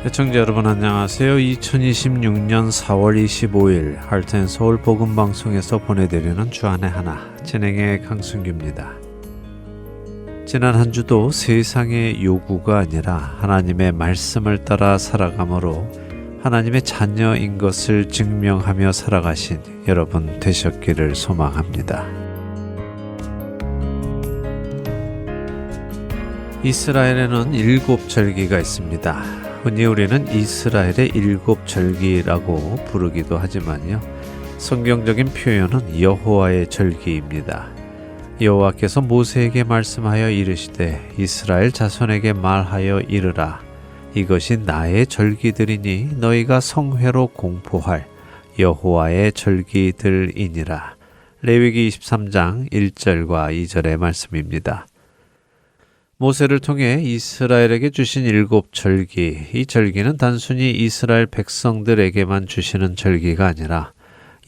시청자 여러분 안녕하세요. 2026년 4월 25일 할텐서울 복음방송에서 보내드리는 주안의 하나 진행의 강승규입니다. 지난 한 주도 세상의 요구가 아니라 하나님의 말씀을 따라 살아감으로 하나님의 자녀인 것을 증명하며 살아가신 여러분 되셨기를 소망합니다. 이스라엘에는 7절기가 있습니다. 흔히 우리는 이스라엘의 7절기라고 부르기도 하지만요. 성경적인 표현은 여호와의 절기입니다. 여호와께서 모세에게 말씀하여 이르시되 이스라엘 자손에게 말하여 이르라. 이것이 나의 절기들이니 너희가 성회로 공포할 여호와의 절기들이니라. 레위기 23장 1절과 2절의 말씀입니다. 모세를 통해 이스라엘에게 주신 7절기, 이 절기는 단순히 이스라엘 백성들에게만 주시는 절기가 아니라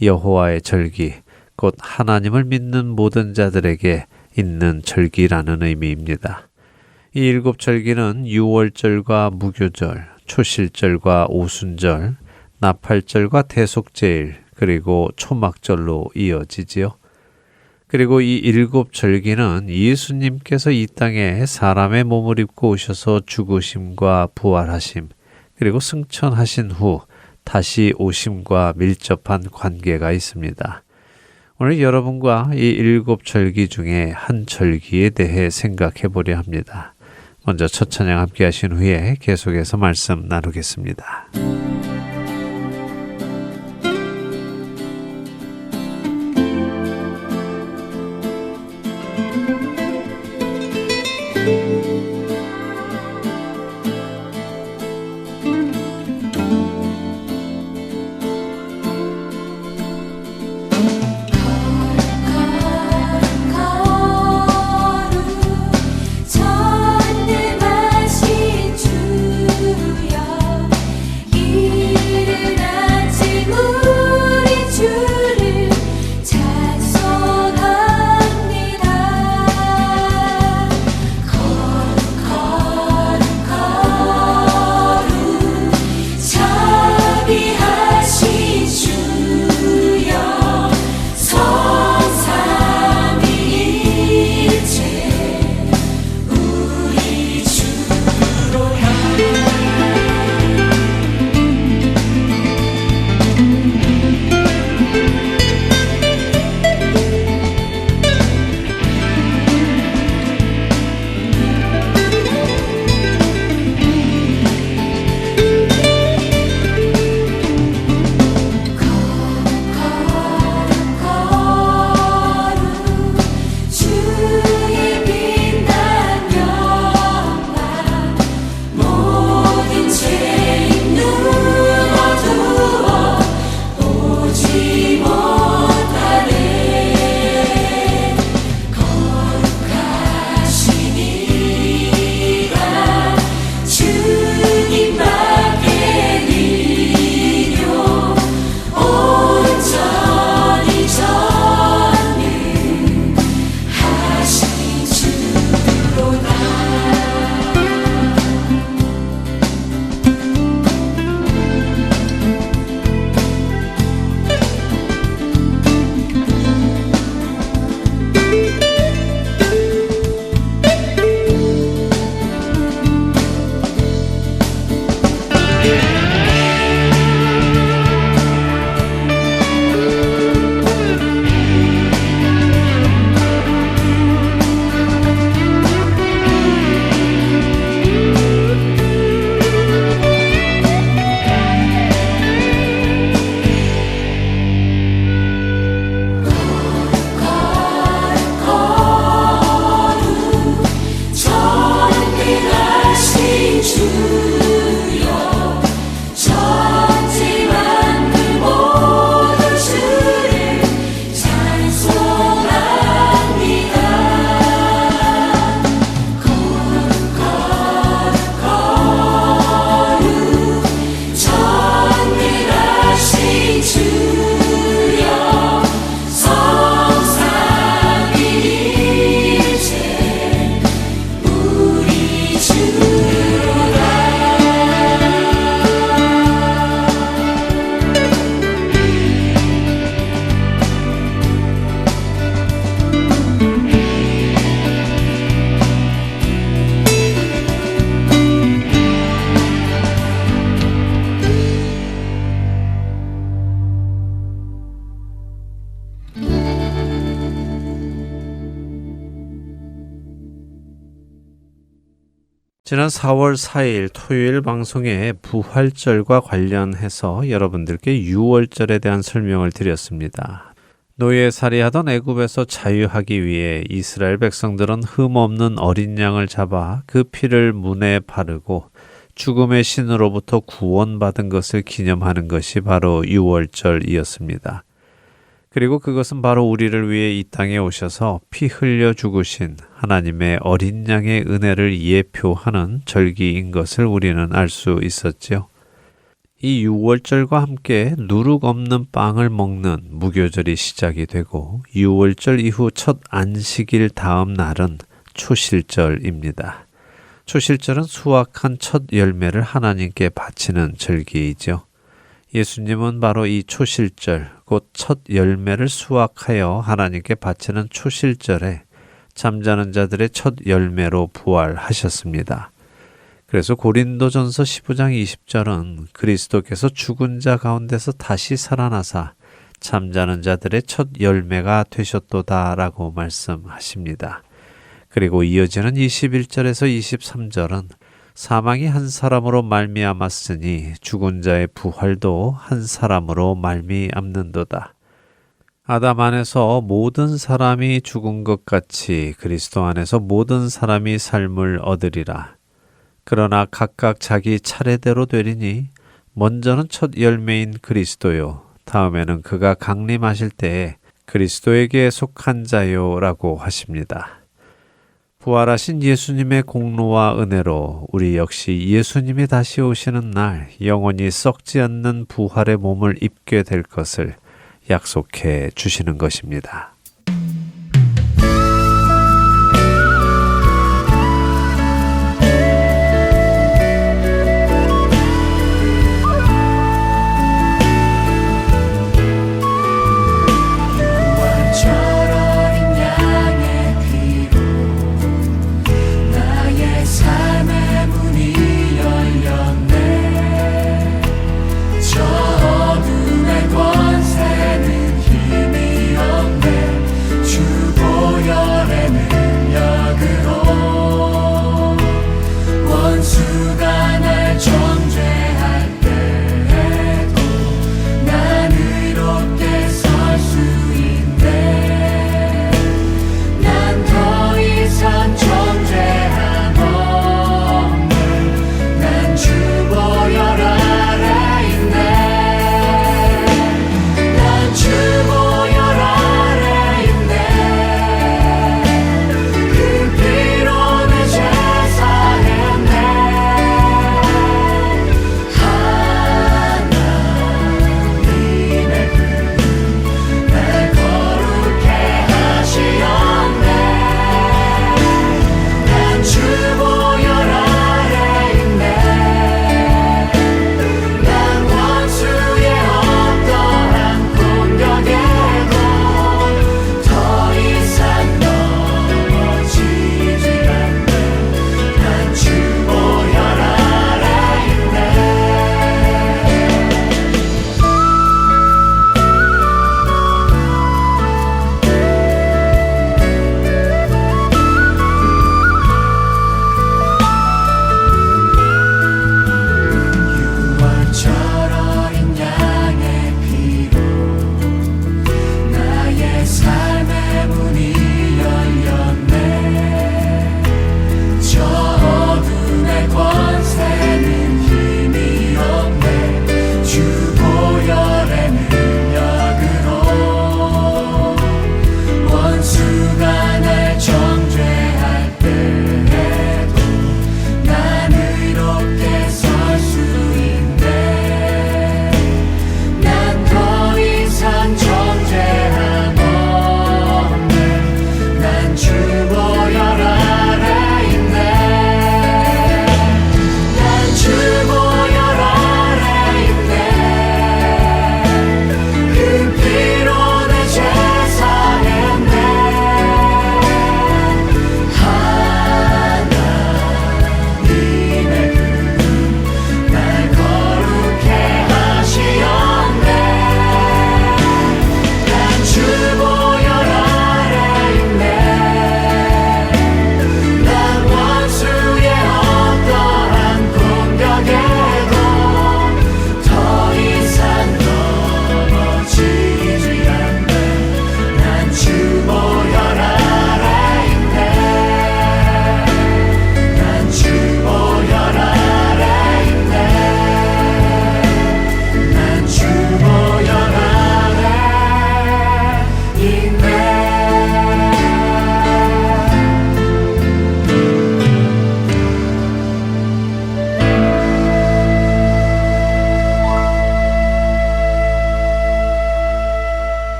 여호와의 절기, 곧 하나님을 믿는 모든 자들에게 있는 절기라는 의미입니다. 이 7절기는 유월절과 무교절, 초실절과 오순절, 나팔절과 대속제일, 그리고 초막절로 이어지지요. 그리고 이 7절기는 예수님께서 이 땅에 사람의 몸을 입고 오셔서 죽으심과 부활하심, 그리고 승천하신 후 다시 오심과 밀접한 관계가 있습니다. 오늘 여러분과 이 7절기 중에 한 절기에 대해 생각해 보려 합니다. 먼저 첫 찬양 함께 하신 후에 계속해서 말씀 나누겠습니다. 전능하신 주여 지난 4월 4일 토요일 방송에 부활절과 관련해서 여러분들께 유월절에 대한 설명을 드렸습니다. 노예살이하던 애굽에서 자유하기 위해 이스라엘 백성들은 흠없는 어린 양을 잡아 그 피를 문에 바르고 죽음의 신으로부터 구원받은 것을 기념하는 것이 바로 유월절이었습니다. 그리고 그것은 바로 우리를 위해 이 땅에 오셔서 피 흘려 죽으신 하나님의 어린 양의 은혜를 예표하는 절기인 것을 우리는 알 수 있었지요. 이 유월절과 함께 누룩 없는 빵을 먹는 무교절이 시작이 되고 유월절 이후 첫 안식일 다음 날은 초실절입니다. 초실절은 수확한 첫 열매를 하나님께 바치는 절기이죠. 예수님은 바로 이 초실절, 곧 첫 열매를 수확하여 하나님께 바치는 초실절에 잠자는 자들의 첫 열매로 부활하셨습니다. 그래서 고린도전서 15장 20절은 그리스도께서 죽은 자 가운데서 다시 살아나사 잠자는 자들의 첫 열매가 되셨도다라고 말씀하십니다. 그리고 이어지는 21절에서 23절은 사망이 한 사람으로 말미암았으니 죽은 자의 부활도 한 사람으로 말미암는도다. 아담 안에서 모든 사람이 죽은 것 같이 그리스도 안에서 모든 사람이 삶을 얻으리라. 그러나 각각 자기 차례대로 되리니 먼저는 첫 열매인 그리스도요. 다음에는 그가 강림하실 때에 그리스도에게 속한 자요라고 하십니다. 부활하신 예수님의 공로와 은혜로 우리 역시 예수님이 다시 오시는 날 영원히 썩지 않는 부활의 몸을 입게 될 것을 약속해 주시는 것입니다. 어둠의 권세는 힘이 없네.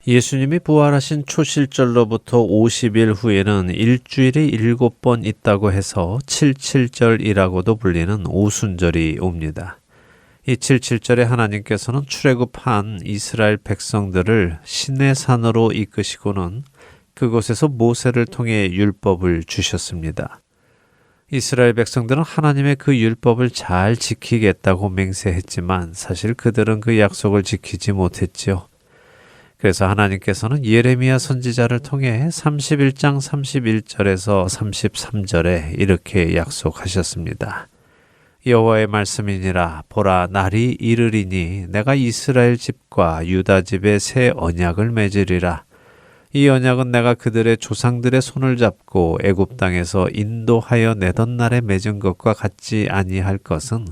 예수님이 부활하신 초실절로부터 50일 후에는 일주일이 7번 있다고 해서 77절이라고도 불리는 오순절이 옵니다. 이 77절에 하나님께서는 출애굽한 이스라엘 백성들을 시내산으로 이끄시고는 그곳에서 모세를 통해 율법을 주셨습니다. 이스라엘 백성들은 하나님의 그 율법을 잘 지키겠다고 맹세했지만 사실 그들은 그 약속을 지키지 못했지요. 그래서 하나님께서는 예레미야 선지자를 통해 31장 31절에서 33절에 이렇게 약속하셨습니다. 여호와의 말씀이니라 보라 날이 이르리니 내가 이스라엘 집과 유다 집에 새 언약을 맺으리라. 이 언약은 내가 그들의 조상들의 손을 잡고 애굽 땅에서 인도하여 내던 날에 맺은 것과 같지 아니할 것은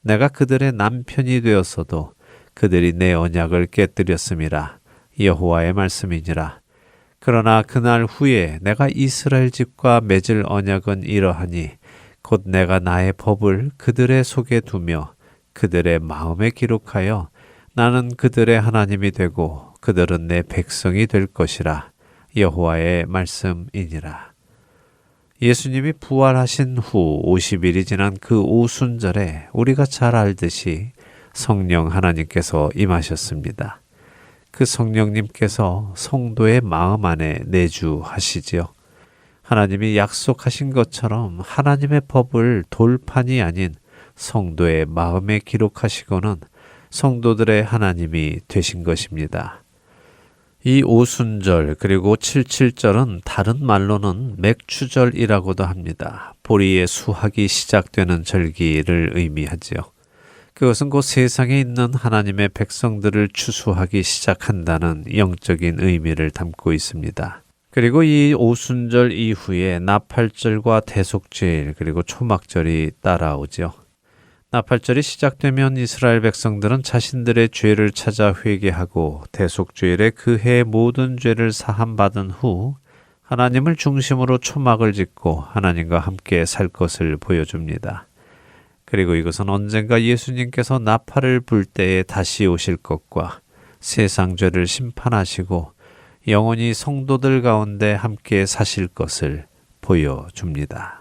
내가 그들의 남편이 되었어도 그들이 내 언약을 깨뜨렸음이라. 여호와의 말씀이니라. 그러나 그날 후에 내가 이스라엘 집과 맺을 언약은 이러하니 곧 내가 나의 법을 그들의 속에 두며 그들의 마음에 기록하여 나는 그들의 하나님이 되고 그들은 내 백성이 될 것이라. 여호와의 말씀이니라. 예수님이 부활하신 후 50일이 지난 그 오순절에 우리가 잘 알듯이 성령 하나님께서 임하셨습니다. 그 성령님께서 성도의 마음 안에 내주하시지요. 하나님이 약속하신 것처럼 하나님의 법을 돌판이 아닌 성도의 마음에 기록하시고는 성도들의 하나님이 되신 것입니다. 이 오순절 그리고 77절은 다른 말로는 맥추절이라고도 합니다. 보리의 수확이 시작되는 절기를 의미하지요. 그것은 곧 세상에 있는 하나님의 백성들을 추수하기 시작한다는 영적인 의미를 담고 있습니다. 그리고 이 오순절 이후에 나팔절과 대속죄일 그리고 초막절이 따라오죠. 나팔절이 시작되면 이스라엘 백성들은 자신들의 죄를 찾아 회개하고 대속죄일에 그 해의 모든 죄를 사함받은 후 하나님을 중심으로 초막을 짓고 하나님과 함께 살 것을 보여줍니다. 그리고 이것은 언젠가 예수님께서 나팔을 불 때에 다시 오실 것과 세상 죄를 심판하시고 영원히 성도들 가운데 함께 사실 것을 보여줍니다.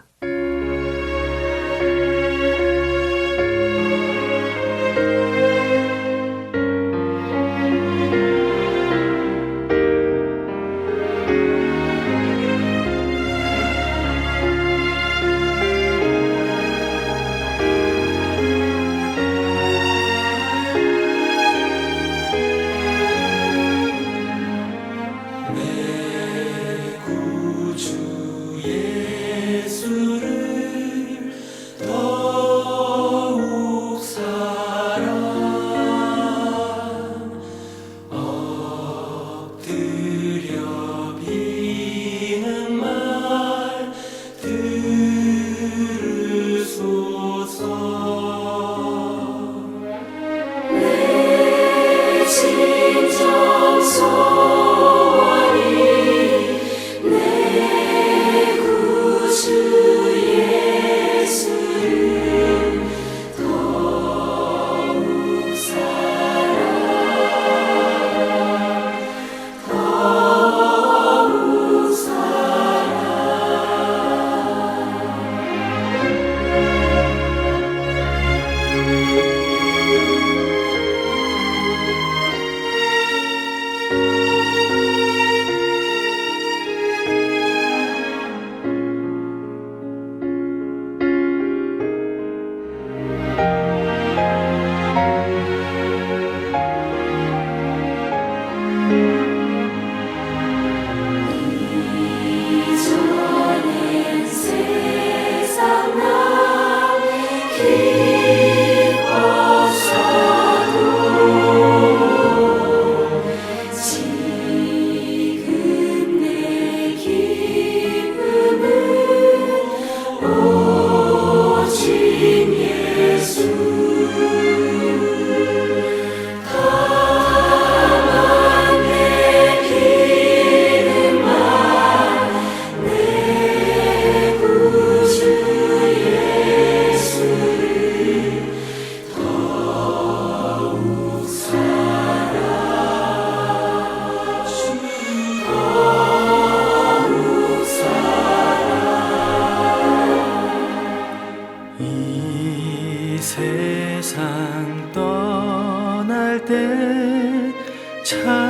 세상 떠날 때 찬양하고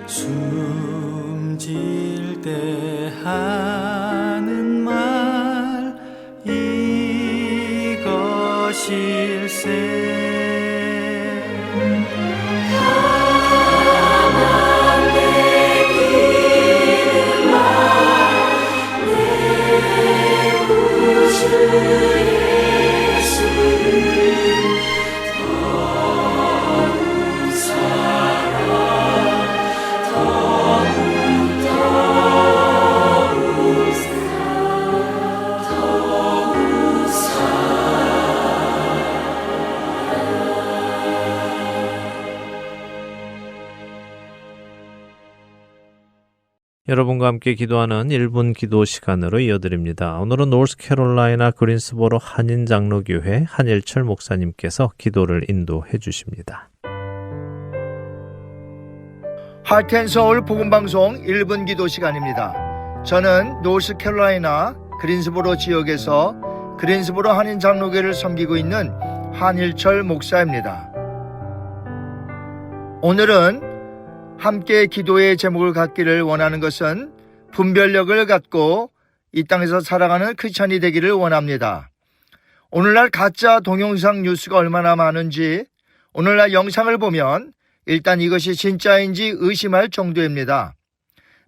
숨질 때 하는 말 이것일세. 여러분과 함께 기도하는 1분 기도 시간으로 이어드립니다. 오늘은 노스캐롤라이나 그린스보로 한인장로교회 한일철 목사님께서 기도를 인도해 주십니다. 하트앤서울 복음방송 1분 기도 시간입니다. 저는 노스캐롤라이나 그린스보로 지역에서 그린스보로 한인장로교회를 섬기고 있는 한일철 목사입니다. 오늘은 함께 기도의 제목을 갖기를 원하는 것은 분별력을 갖고 이 땅에서 살아가는 크리스찬이 되기를 원합니다. 오늘날 가짜 동영상 뉴스가 얼마나 많은지 오늘날 영상을 보면 일단 이것이 진짜인지 의심할 정도입니다.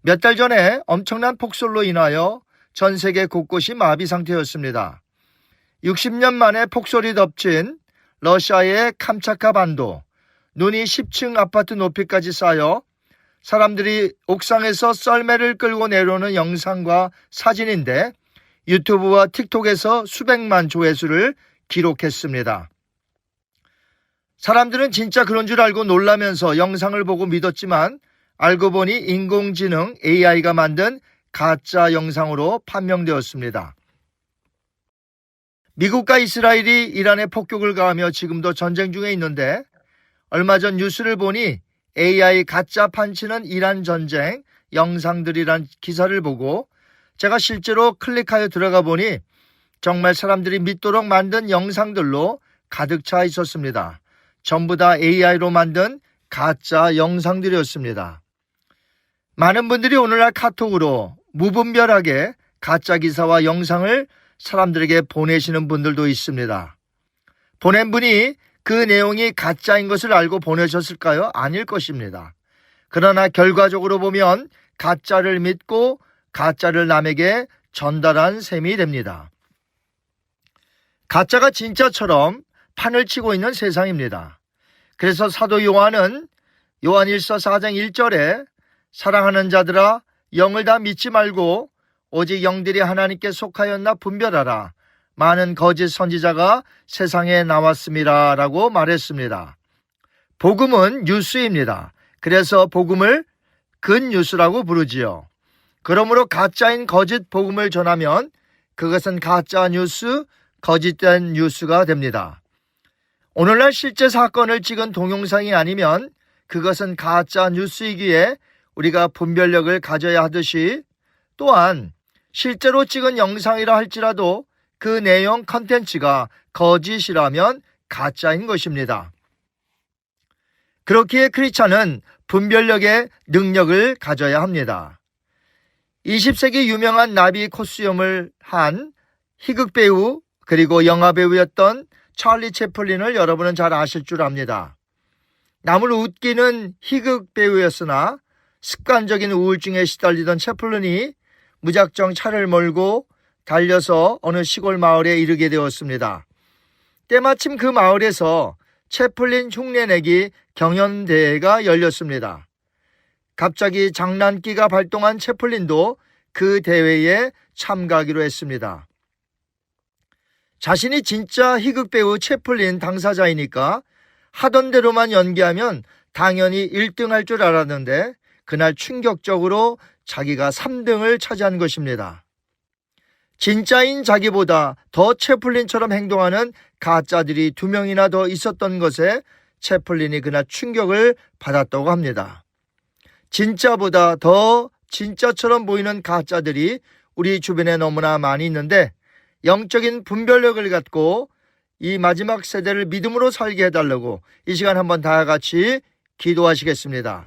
몇 달 전에 엄청난 폭설로 인하여 전 세계 곳곳이 마비 상태였습니다. 60년 만에 폭설이 덮친 러시아의 캄차카 반도, 눈이 10층 아파트 높이까지 쌓여 사람들이 옥상에서 썰매를 끌고 내려오는 영상과 사진인데 유튜브와 틱톡에서 수백만 조회수를 기록했습니다. 사람들은 진짜 그런 줄 알고 놀라면서 영상을 보고 믿었지만 알고 보니 인공지능 AI가 만든 가짜 영상으로 판명되었습니다. 미국과 이스라엘이 이란에 폭격을 가하며 지금도 전쟁 중에 있는데 얼마 전 뉴스를 보니 AI 가짜 판치는 이란 전쟁 영상들이란 기사를 보고 제가 실제로 클릭하여 들어가 보니 정말 사람들이 믿도록 만든 영상들로 가득 차 있었습니다. 전부 다 AI로 만든 가짜 영상들이었습니다. 많은 분들이 오늘날 카톡으로 무분별하게 가짜 기사와 영상을 사람들에게 보내시는 분들도 있습니다. 보낸 분이 그 내용이 가짜인 것을 알고 보내셨을까요? 아닐 것입니다. 그러나 결과적으로 보면 가짜를 믿고 가짜를 남에게 전달한 셈이 됩니다. 가짜가 진짜처럼 판을 치고 있는 세상입니다. 그래서 사도 요한은 요한일서 4장 1절에 사랑하는 자들아 영을 다 믿지 말고 오직 영들이 하나님께 속하였나 분별하라. 많은 거짓 선지자가 세상에 나왔습니다 라고 말했습니다. 복음은 뉴스입니다. 그래서 복음을 굿뉴스라고 부르지요. 그러므로 가짜인 거짓 복음을 전하면 그것은 가짜 뉴스, 거짓된 뉴스가 됩니다. 오늘날 실제 사건을 찍은 동영상이 아니면 그것은 가짜 뉴스이기에 우리가 분별력을 가져야 하듯이 또한 실제로 찍은 영상이라 할지라도 그 내용 컨텐츠가 거짓이라면 가짜인 것입니다. 그렇기에 크리스찬은 분별력의 능력을 가져야 합니다. 20세기 유명한 나비 코스염을 한 희극 배우 그리고 영화 배우였던 찰리 채플린을 여러분은 잘 아실 줄 압니다. 남을 웃기는 희극 배우였으나 습관적인 우울증에 시달리던 채플린이 무작정 차를 몰고 달려서 어느 시골 마을에 이르게 되었습니다. 때마침 그 마을에서 채플린 흉내내기 경연대회가 열렸습니다. 갑자기 장난기가 발동한 채플린도 그 대회에 참가하기로 했습니다. 자신이 진짜 희극배우 채플린 당사자이니까 하던 대로만 연기하면 당연히 1등할 줄 알았는데 그날 충격적으로 자기가 3등을 차지한 것입니다. 진짜인 자기보다 더 채플린처럼 행동하는 가짜들이 2명이나 더 있었던 것에 채플린이 그날 충격을 받았다고 합니다. 진짜보다 더 진짜처럼 보이는 가짜들이 우리 주변에 너무나 많이 있는데 영적인 분별력을 갖고 이 마지막 세대를 믿음으로 살게 해달라고 이 시간 한번 다 같이 기도하시겠습니다.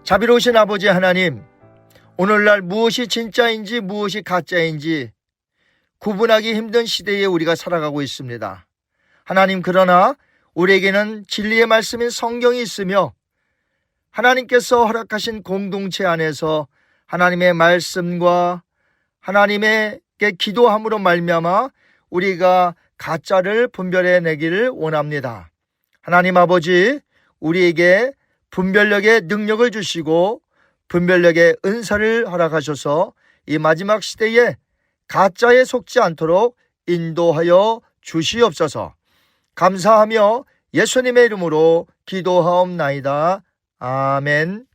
자비로우신 아버지 하나님, 오늘날 무엇이 진짜인지 무엇이 가짜인지 구분하기 힘든 시대에 우리가 살아가고 있습니다. 하나님, 그러나 우리에게는 진리의 말씀인 성경이 있으며 하나님께서 허락하신 공동체 안에서 하나님의 말씀과 하나님에게 기도함으로 말미암아 우리가 가짜를 분별해내기를 원합니다. 하나님 아버지, 우리에게 분별력의 능력을 주시고 분별력의 은사를 허락하셔서 이 마지막 시대에 가짜에 속지 않도록 인도하여 주시옵소서. 감사하며 예수님의 이름으로 기도하옵나이다. 아멘.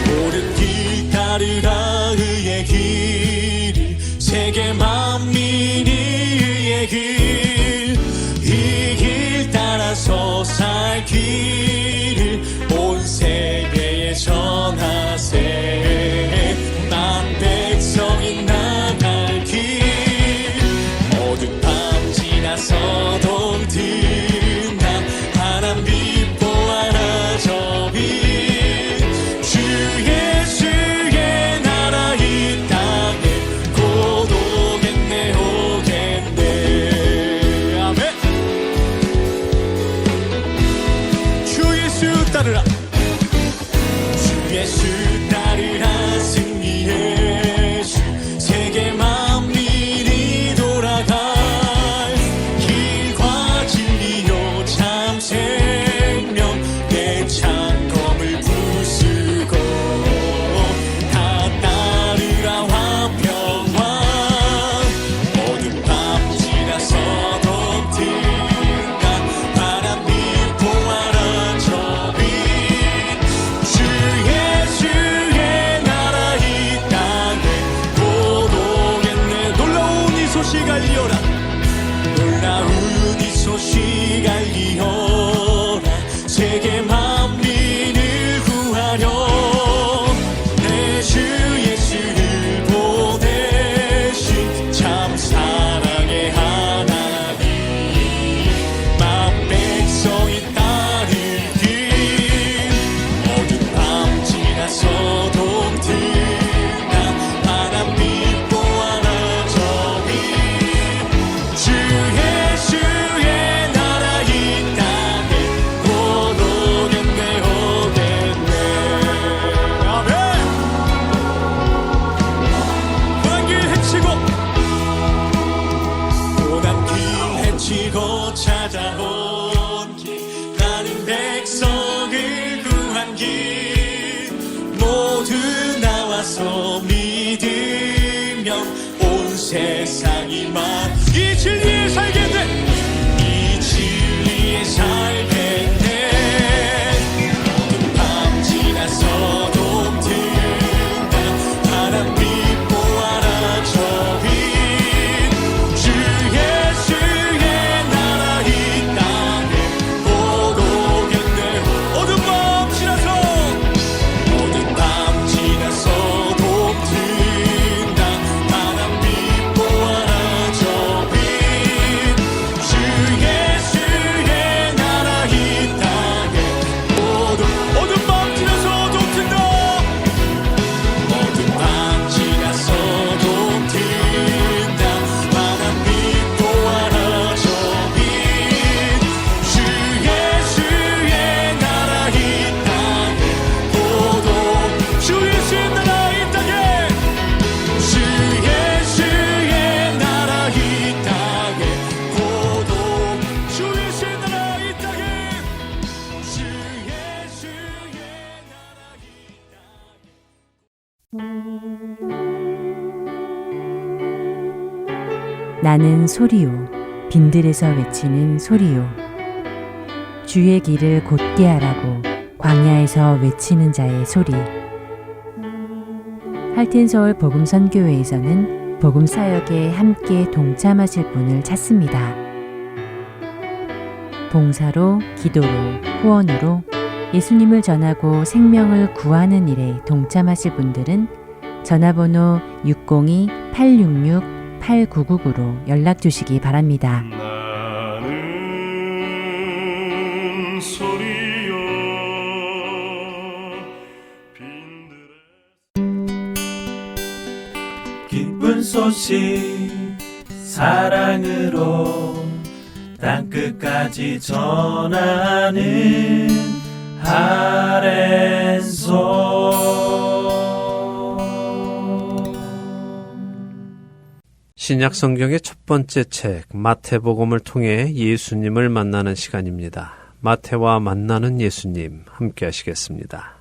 모든 길 따르라 의의 길, 세계 만민이 의의 길, 이 길 따라서 살 길을 온 세계에 전하세. 난 백성이 나갈 길, 어두운 밤 지나서도 든다 파란 빛 보아라 저 빛. 주 예수의 나라 이 땅에 곧 오겠네 오겠네. 아멘. 주 예수 따르라, 주 예수 따르라 승리의 주, 세계 만민이 돌아갈 길과 진리요 참 생명, 내 창검을 부수고 다 따르라 화평왕. 어두운 밤 지나서도 든다 파란 빛 보아라 저 빛. 주 예수 길 모두 나와서 믿으면 온 세상이 이 진리에 살겠네. 이 진리에 살겠네. 모든 밤 지나서도 든다. 바람 빛 보아라 저 빛. 주 예수의 나라 이 땅에 못 오겠네. 모든 밤 지나서 모든 밤 지나서도 든다. 바람 빛 보아라 저 빛. 주 예수의 나라 이 땅에 모든 밤 지나서도 든다. 모든 밤 지나서도 든다. 바람 빛 보아라 저 빛. 주 예수의 나라 이 땅에 주 예수의 나라 이 땅에 주 예수의 나라 이 땅에 고도 주 예수의 나라 이 땅에 주 예수의 나라 나는 소리요 빈들에서 외치는 소리요 주의 길을 곧게 하라고 광야에서 외치는 자의 소리. 할텐서울 복음선교회에서는 복음 사역에 함께 동참하실 분을 찾습니다. 봉사로, 기도로, 후원으로 예수님을 전하고 생명을 구하는 일에 동참하실 분들은 전화번호 602-866-8999로 연락 주시기 바랍니다. 나는 소리요 기쁜 소식 사랑으로 땅끝까지 전하는 아랜소. 신약 성경의 첫 번째 책 마태복음을 통해 예수님을 만나는 시간입니다. 마태와 만나는 예수님 함께 하시겠습니다.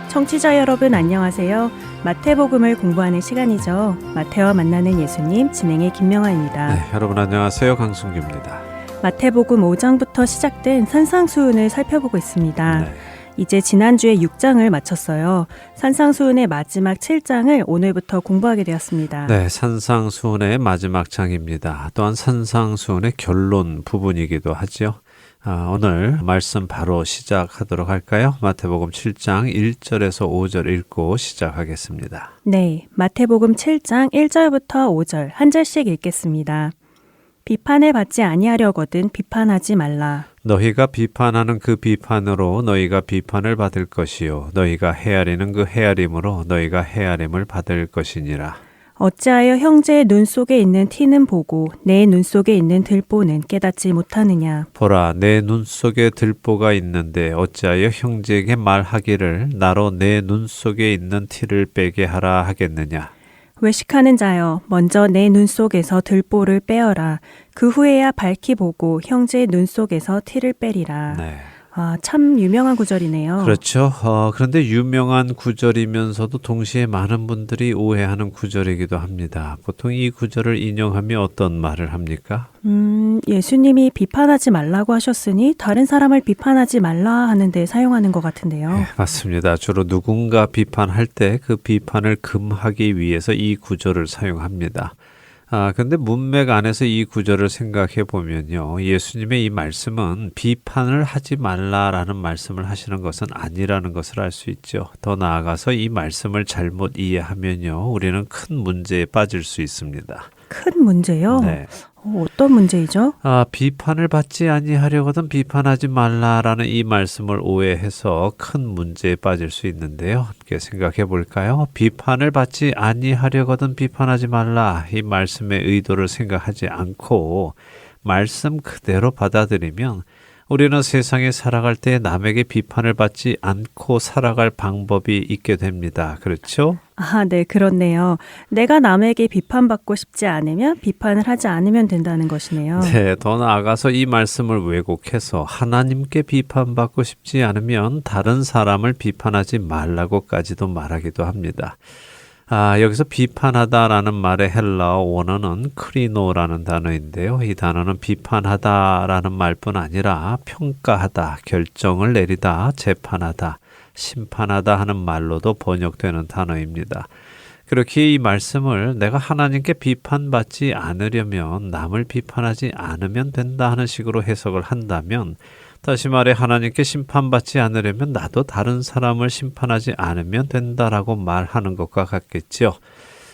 청취자 여러분 안녕하세요. 마태복음을 공부하는 시간이죠. 마태와 만나는 예수님 진행의 김명아입니다. 네, 여러분 안녕하세요. 강승규입니다. 마태복음 5장부터 시작된 산상수훈을 살펴보고 있습니다. 네. 이제 지난주에 6장을 마쳤어요. 산상수훈의 마지막 7장을 오늘부터 공부하게 되었습니다. 네, 산상수훈의 마지막 장입니다. 또한 산상수훈의 결론 부분이기도 하죠. 오늘 말씀 바로 시작하도록 할까요? 마태복음 7장 1절에서 5절 읽고 시작하겠습니다. 네, 마태복음 7장 1절부터 5절 한 절씩 읽겠습니다. 비판을 받지 아니하려거든 비판하지 말라. 너희가 비판하는 그 비판으로 너희가 비판을 받을 것이요 너희가 헤아리는 그 헤아림으로 너희가 헤아림을 받을 것이니라. 어찌하여 형제의 눈 속에 있는 티는 보고 내 눈 속에 있는 들보는 깨닫지 못하느냐. 보라, 내 눈 속에 들보가 있는데 어찌하여 형제에게 말하기를 나로 내 눈 속에 있는 티를 빼게 하라 하겠느냐. 외식하는 자여, 먼저 내 눈 속에서 들보를 빼어라. 그 후에야 밝히 보고 형제의 눈 속에서 티를 빼리라. 네. 참 유명한 구절이네요. 그렇죠. 그런데 유명한 구절이면서도 동시에 많은 분들이 오해하는 구절이기도 합니다. 보통 이 구절을 인용하며 어떤 말을 합니까? 예수님이 비판하지 말라고 하셨으니 다른 사람을 비판하지 말라 하는데 사용하는 것 같은데요. 네, 맞습니다. 주로 누군가 비판할 때 그 비판을 금하기 위해서 이 구절을 사용합니다. 근데 문맥 안에서 이 구절을 생각해 보면요. 예수님의 이 말씀은 비판을 하지 말라라는 말씀을 하시는 것은 아니라는 것을 알 수 있죠. 더 나아가서 이 말씀을 잘못 이해하면요. 우리는 큰 문제에 빠질 수 있습니다. 큰 문제요? 네. 어떤 문제이죠? 비판을 받지 아니하려거든 비판하지 말라라는 이 말씀을 오해해서 큰 문제에 빠질 수 있는데요. 함께 생각해 볼까요? 비판을 받지 아니하려거든 비판하지 말라. 이 말씀의 의도를 생각하지 않고 말씀 그대로 받아들이면 우리는 세상에 살아갈 때 남에게 비판을 받지 않고 살아갈 방법이 있게 됩니다. 그렇죠? 아, 네, 그렇네요. 내가 남에게 비판받고 싶지 않으면 비판을 하지 않으면 된다는 것이네요. 네, 더 나아가서 이 말씀을 왜곡해서 하나님께 비판받고 싶지 않으면 다른 사람을 비판하지 말라고까지도 말하기도 합니다. 여기서 비판하다라는 말의 헬라어 원어는 크리노라는 단어인데요. 이 단어는 비판하다라는 말뿐 아니라 평가하다, 결정을 내리다, 재판하다, 심판하다 하는 말로도 번역되는 단어입니다. 그렇게 이 말씀을 내가 하나님께 비판받지 않으려면 남을 비판하지 않으면 된다 하는 식으로 해석을 한다면, 다시 말해 하나님께 심판받지 않으려면 나도 다른 사람을 심판하지 않으면 된다라고 말하는 것과 같겠죠.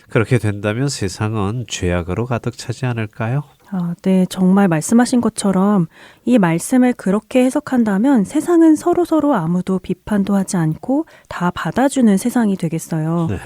그렇게 된다면 세상은 죄악으로 가득 차지 않을까요? 네, 정말 말씀하신 것처럼 이 말씀을 그렇게 해석한다면 세상은 서로서로 아무도 비판도 하지 않고 다 받아주는 세상이 되겠어요. 네.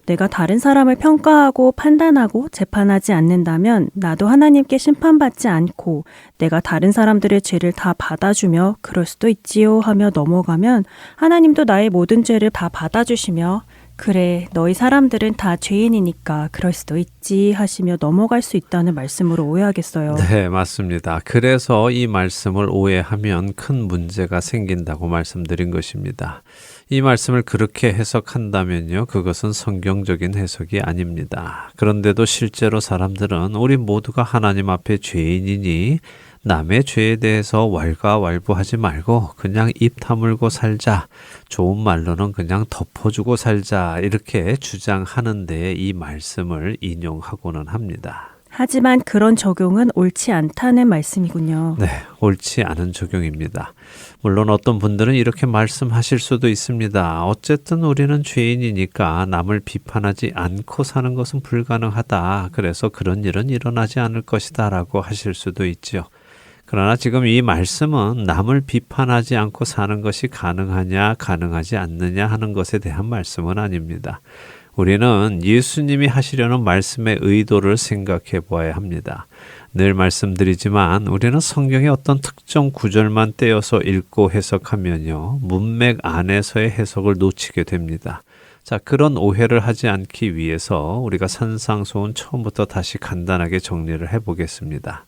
내가 다른 사람을 평가하고 판단하고 재판하지 않는다면 나도 하나님께 심판받지 않고 내가 다른 사람들의 죄를 다 받아주며 그럴 수도 있지요 하며 넘어가면 하나님도 나의 모든 죄를 다 받아주시며 그래 너희 사람들은 다 죄인이니까 그럴 수도 있지 하시며 넘어갈 수 있다는 말씀으로 오해하겠어요. 네, 맞습니다. 그래서 이 말씀을 오해하면 큰 문제가 생긴다고 말씀드린 것입니다. 이 말씀을 그렇게 해석한다면요, 그것은 성경적인 해석이 아닙니다. 그런데도 실제로 사람들은 우리 모두가 하나님 앞에 죄인이니 남의 죄에 대해서 왈가왈부하지 말고 그냥 입 다물고 살자, 좋은 말로는 그냥 덮어주고 살자, 이렇게 주장하는데 이 말씀을 인용하고는 합니다. 하지만 그런 적용은 옳지 않다는 말씀이군요. 네, 옳지 않은 적용입니다. 물론 어떤 분들은 이렇게 말씀하실 수도 있습니다. 어쨌든 우리는 죄인이니까 남을 비판하지 않고 사는 것은 불가능하다. 그래서 그런 일은 일어나지 않을 것이다 라고 하실 수도 있죠. 그러나 지금 이 말씀은 남을 비판하지 않고 사는 것이 가능하냐, 가능하지 않느냐 하는 것에 대한 말씀은 아닙니다. 우리는 예수님이 하시려는 말씀의 의도를 생각해 보아야 합니다. 늘 말씀드리지만 우리는 성경의 어떤 특정 구절만 떼어서 읽고 해석하면요, 문맥 안에서의 해석을 놓치게 됩니다. 자, 그런 오해를 하지 않기 위해서 우리가 산상수훈 처음부터 다시 간단하게 정리를 해보겠습니다.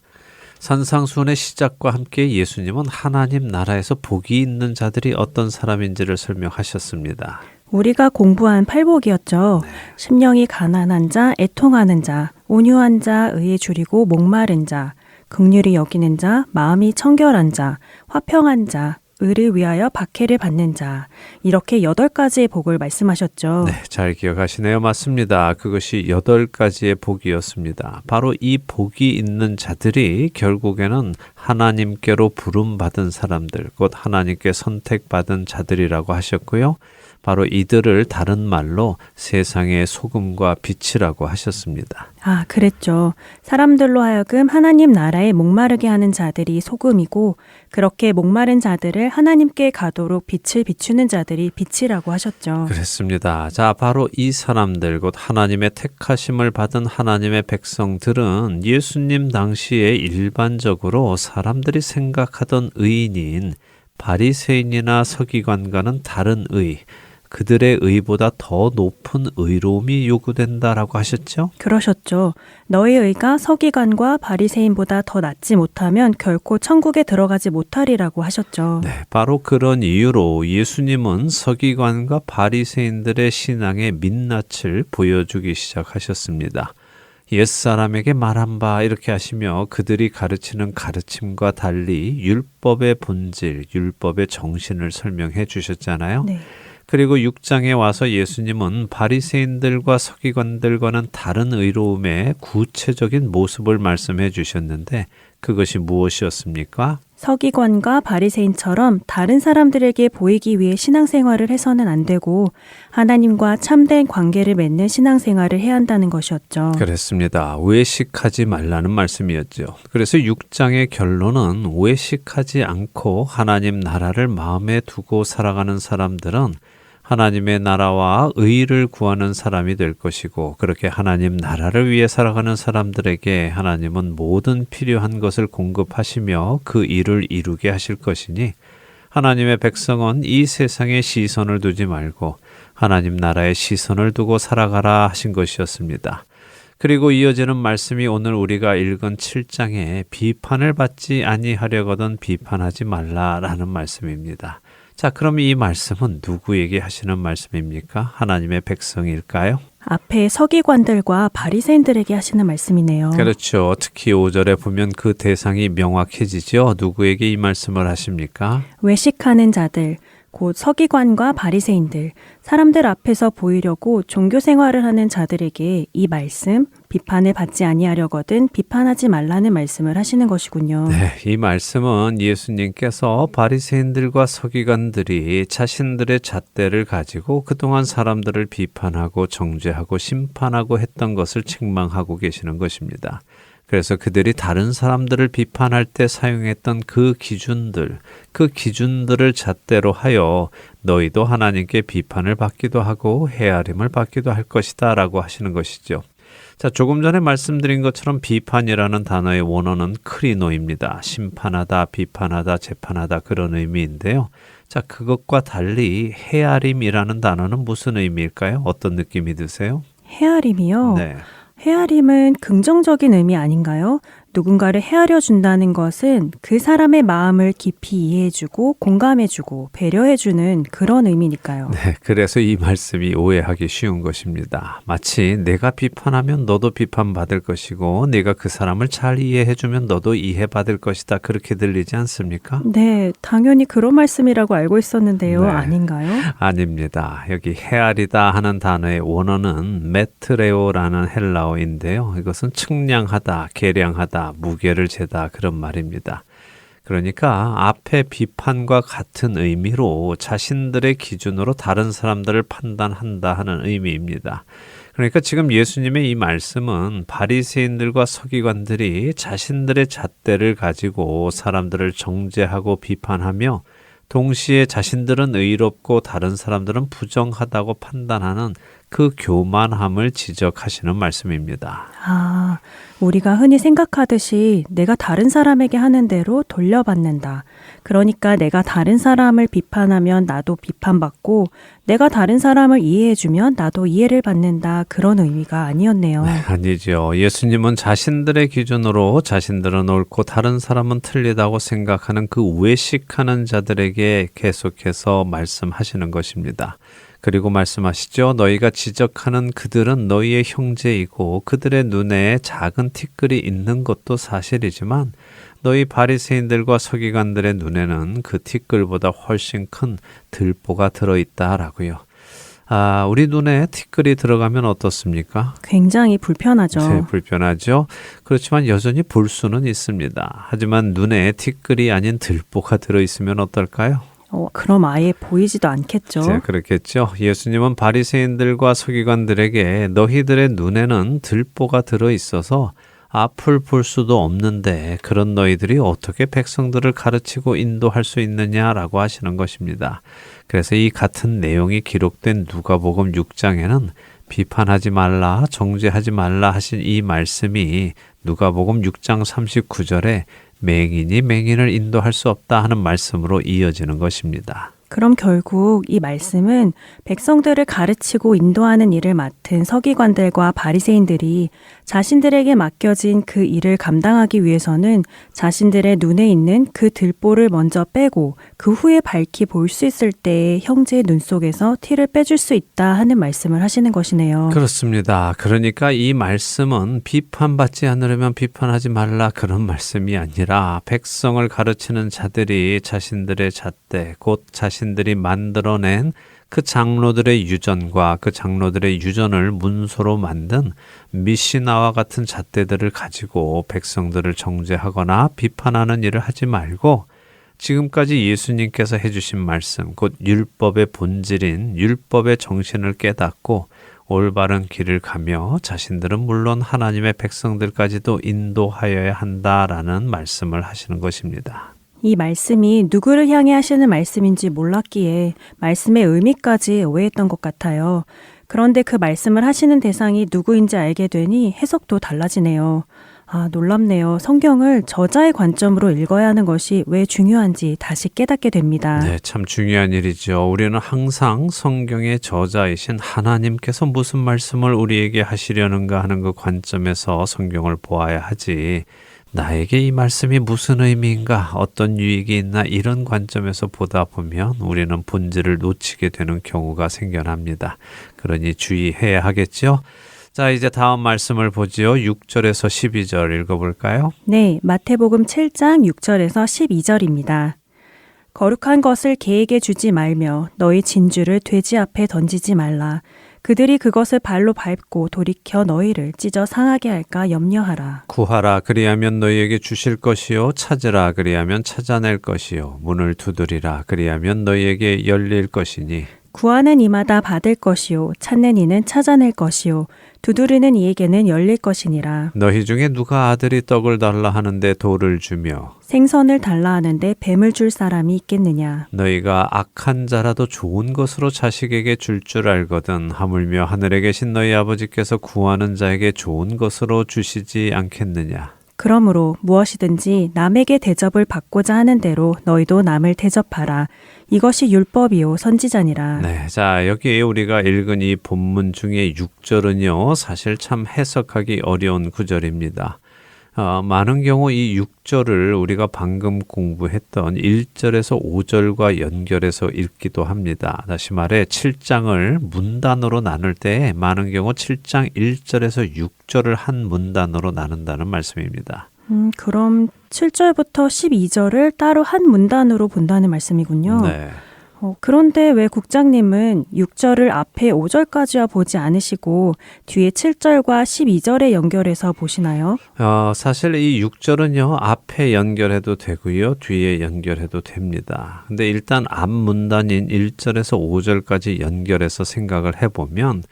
산상수훈의 시작과 함께 예수님은 하나님 나라에서 복이 있는 자들이 어떤 사람인지를 설명하셨습니다. 우리가 공부한 팔복이었죠. 심령이 가난한 자, 애통하는 자, 온유한 자, 의에 줄이고 목마른 자, 긍휼히 여기는 자, 마음이 청결한 자, 화평한 자, 의를 위하여 박해를 받는 자, 이렇게 8가지의 복을 말씀하셨죠. 네, 잘 기억하시네요. 맞습니다. 그것이 8가지의 복이었습니다. 바로 이 복이 있는 자들이 결국에는 하나님께로 부름받은 사람들, 곧 하나님께 선택받은 자들이라고 하셨고요. 바로 이들을 다른 말로 세상의 소금과 빛이라고 하셨습니다. 아, 그랬죠. 사람들로 하여금 하나님 나라에 목마르게 하는 자들이 소금이고 그렇게 목마른 자들을 하나님께 가도록 빛을 비추는 자들이 빛이라고 하셨죠. 그렇습니다. 자, 바로 이 사람들, 곧 하나님의 택하심을 받은 하나님의 백성들은 예수님 당시에 일반적으로 사람들이 생각하던 의인인 바리새인이나 서기관과는 다른 의, 그들의 의보다 더 높은 의로움이 요구된다라고 하셨죠? 그러셨죠. 너의 의가 서기관과 바리새인보다 더 낫지 못하면 결코 천국에 들어가지 못하리라고 하셨죠. 네, 바로 그런 이유로 예수님은 서기관과 바리새인들의 신앙의 민낯을 보여주기 시작하셨습니다. 옛사람에게 말한 바 이렇게 하시며 그들이 가르치는 가르침과 달리 율법의 본질, 율법의 정신을 설명해 주셨잖아요. 네. 그리고 6장에 와서 예수님은 바리새인들과 서기관들과는 다른 의로움의 구체적인 모습을 말씀해 주셨는데 그것이 무엇이었습니까? 서기관과 바리새인처럼 다른 사람들에게 보이기 위해 신앙생활을 해서는 안 되고 하나님과 참된 관계를 맺는 신앙생활을 해야 한다는 것이었죠. 그렇습니다. 외식하지 말라는 말씀이었죠. 그래서 6장의 결론은 외식하지 않고 하나님 나라를 마음에 두고 살아가는 사람들은 하나님의 나라와 의를 구하는 사람이 될 것이고 그렇게 하나님 나라를 위해 살아가는 사람들에게 하나님은 모든 필요한 것을 공급하시며 그 일을 이루게 하실 것이니 하나님의 백성은 이 세상에 시선을 두지 말고 하나님 나라에 시선을 두고 살아가라 하신 것이었습니다. 그리고 이어지는 말씀이 오늘 우리가 읽은 7장에 비판을 받지 아니하려거든 비판하지 말라라는 말씀입니다. 자, 그럼 이 말씀은 누구에게 하시는 말씀입니까? 하나님의 백성일까요? 앞에 서기관들과 바리새인들에게 하시는 말씀이네요. 그렇죠. 특히 5절에 보면 그 대상이 명확해지죠. 누구에게 이 말씀을 하십니까? 외식하는 자들, 곧 서기관과 바리새인들, 사람들 앞에서 보이려고 종교 생활을 하는 자들에게 이 말씀, 비판을 받지 아니하려거든 비판하지 말라는 말씀을 하시는 것이군요. 네, 이 말씀은 예수님께서 바리새인들과 서기관들이 자신들의 잣대를 가지고 그동안 사람들을 비판하고 정죄하고 심판하고 했던 것을 책망하고 계시는 것입니다. 그래서 그들이 다른 사람들을 비판할 때 사용했던 그 기준들을 잣대로 하여 너희도 하나님께 비판을 받기도 하고 헤아림을 받기도 할 것이다 라고 하시는 것이죠. 자, 조금 전에 말씀드린 것처럼 비판이라는 단어의 원어는 크리노입니다. 심판하다, 비판하다, 재판하다 그런 의미인데요. 자, 그것과 달리 헤아림이라는 단어는 무슨 의미일까요? 어떤 느낌이 드세요? 헤아림이요? 네. 헤아림은 긍정적인 의미 아닌가요? 누군가를 헤아려 준다는 것은 그 사람의 마음을 깊이 이해해주고 공감해주고 배려해주는 그런 의미니까요. 네, 그래서 이 말씀이 오해하기 쉬운 것입니다. 마치 내가 비판하면 너도 비판받을 것이고 내가 그 사람을 잘 이해해주면 너도 이해받을 것이다. 그렇게 들리지 않습니까? 네, 당연히 그런 말씀이라고 알고 있었는데요. 네. 아닌가요? 아닙니다. 여기 헤아리다 하는 단어의 원어는 메트레오라는 헬라어인데요. 이것은 측량하다, 계량하다, 무게를 재다 그런 말입니다. 그러니까 앞에 비판과 같은 의미로 자신들의 기준으로 다른 사람들을 판단한다 하는 의미입니다. 그러니까 지금 예수님의 이 말씀은 바리새인들과 서기관들이 자신들의 잣대를 가지고 사람들을 정죄하고 비판하며 동시에 자신들은 의롭고 다른 사람들은 부정하다고 판단하는 그 교만함을 지적하시는 말씀입니다. 아, 우리가 흔히 생각하듯이 내가 다른 사람에게 하는 대로 돌려받는다. 그러니까 내가 다른 사람을 비판하면 나도 비판받고 내가 다른 사람을 이해해주면 나도 이해를 받는다. 그런 의미가 아니었네요. 네, 아니죠. 예수님은 자신들의 기준으로 자신들은 옳고 다른 사람은 틀리다고 생각하는 그 외식하는 자들에게 계속해서 말씀하시는 것입니다. 그리고 말씀하시죠. 너희가 지적하는 그들은 너희의 형제이고 그들의 눈에 작은 티끌이 있는 것도 사실이지만 너희 바리새인들과 서기관들의 눈에는 그 티끌보다 훨씬 큰 들보가 들어있다라고요. 아, 우리 눈에 티끌이 들어가면 어떻습니까? 굉장히 불편하죠. 네, 불편하죠. 그렇지만 여전히 볼 수는 있습니다. 하지만 눈에 티끌이 아닌 들보가 들어있으면 어떨까요? 그럼 아예 보이지도 않겠죠. 네, 그렇겠죠. 예수님은 바리새인들과 서기관들에게 너희들의 눈에는 들보가 들어있어서 앞을 볼 수도 없는데 그런 너희들이 어떻게 백성들을 가르치고 인도할 수 있느냐라고 하시는 것입니다. 그래서 이 같은 내용이 기록된 누가복음 6장에는 비판하지 말라, 정죄하지 말라 하신 이 말씀이 누가복음 6장 39절에 맹인이 맹인을 인도할 수 없다 하는 말씀으로 이어지는 것입니다. 그럼 결국 이 말씀은 백성들을 가르치고 인도하는 일을 맡은 서기관들과 바리새인들이 자신들에게 맡겨진 그 일을 감당하기 위해서는 자신들의 눈에 있는 그 들보를 먼저 빼고 그 후에 밝히 볼 수 있을 때에 형제의 눈 속에서 티를 빼줄 수 있다 하는 말씀을 하시는 것이네요. 그렇습니다. 그러니까 이 말씀은 비판받지 않으려면 비판하지 말라 그런 말씀이 아니라 백성을 가르치는 자들이 자신들의 잣대 곧 자신들이 만들어낸 그 장로들의 유전과 그 장로들의 유전을 문서로 만든 미시나와 같은 잣대들을 가지고 백성들을 정죄하거나 비판하는 일을 하지 말고 지금까지 예수님께서 해주신 말씀, 곧 율법의 본질인 율법의 정신을 깨닫고 올바른 길을 가며 자신들은 물론 하나님의 백성들까지도 인도하여야 한다라는 말씀을 하시는 것입니다. 이 말씀이 누구를 향해 하시는 말씀인지 몰랐기에 말씀의 의미까지 오해했던 것 같아요. 그런데 그 말씀을 하시는 대상이 누구인지 알게 되니 해석도 달라지네요. 아, 놀랍네요. 성경을 저자의 관점으로 읽어야 하는 것이 왜 중요한지 다시 깨닫게 됩니다. 네, 참 중요한 일이죠. 우리는 항상 성경의 저자이신 하나님께서 무슨 말씀을 우리에게 하시려는가 하는 그 관점에서 성경을 보아야 하지. 나에게 이 말씀이 무슨 의미인가, 어떤 유익이 있나 이런 관점에서 보다 보면 우리는 본질을 놓치게 되는 경우가 생겨납니다. 그러니 주의해야 하겠죠. 자, 이제 다음 말씀을 보지요. 6절에서 12절 읽어볼까요? 네, 마태복음 7장 6절에서 12절입니다. 거룩한 것을 개에게 주지 말며 너희 진주를 돼지 앞에 던지지 말라. 그들이 그것을 발로 밟고 돌이켜 너희를 찢어 상하게 할까 염려하라. 구하라 그리하면 너희에게 주실 것이요 찾으라 그리하면 찾아낼 것이요 문을 두드리라 그리하면 너희에게 열릴 것이니 구하는 이마다 받을 것이요 찾는 이는 찾아낼 것이요 두드리는 이에게는 열릴 것이니라. 너희 중에 누가 아들이 떡을 달라 하는데 돌을 주며 생선을 달라 하는데 뱀을 줄 사람이 있겠느냐. 너희가 악한 자라도 좋은 것으로 자식에게 줄 줄 알거든 하물며 하늘에 계신 너희 아버지께서 구하는 자에게 좋은 것으로 주시지 않겠느냐. 그러므로 무엇이든지 남에게 대접을 받고자 하는 대로 너희도 남을 대접하라. 이것이 율법이요 선지자니라. 네, 자 여기 우리가 읽은 이 본문 중에 6절은요 사실 참 해석하기 어려운 구절입니다. 많은 경우 이 6절을 우리가 방금 공부했던 1절에서 5절과 연결해서 읽기도 합니다. 다시 말해 7장을 문단으로 나눌 때 많은 경우 7장 1절에서 6절을 한 문단으로 나눈다는 말씀입니다. 그럼 7절부터 12절을 따로 한 문단으로 본다는 말씀이군요. 네. 그런데 왜 국장님은 6절을 앞에 5절까지와 보지 않으시고 뒤에 7절과 12절에 연결해서 보시나요? 사실 이 6절은요, 앞에 연결해도 되고요, 뒤에 연결해도 됩니다. 근데 일단 앞 문단인 1절에서 5절까지 연결해서 생각을 해보면